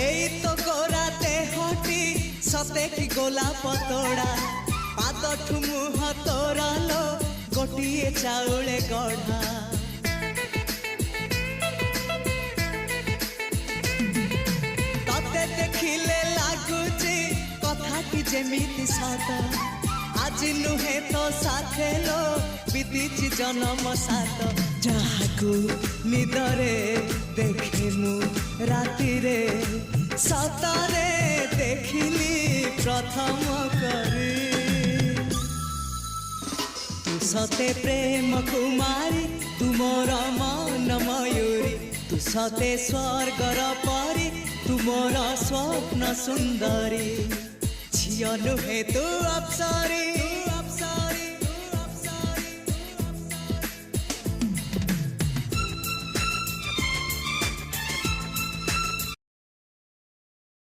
এই তো গোরাতে হটি সতে কি গোলাপ তোড়া পাদঠু মুহ তোরালো গোটিয়ে চাউলে গড়া ততে দেখিলে লাগুছি কথাটি যেমিতি সত আজি নুহে তো সাথে লো বিদিছি জনম সাত যাহাকু নিদরে দেখে মু রাতিরে সতরে দেখিলি প্রথম করে তু সতে প্রেম কুমারী তুমর মন ময়ূরী তু সতে স্বর্গর পরি তুমর স্বপ্ন সুন্দরী ঝিও নুহে তু অপ্সরী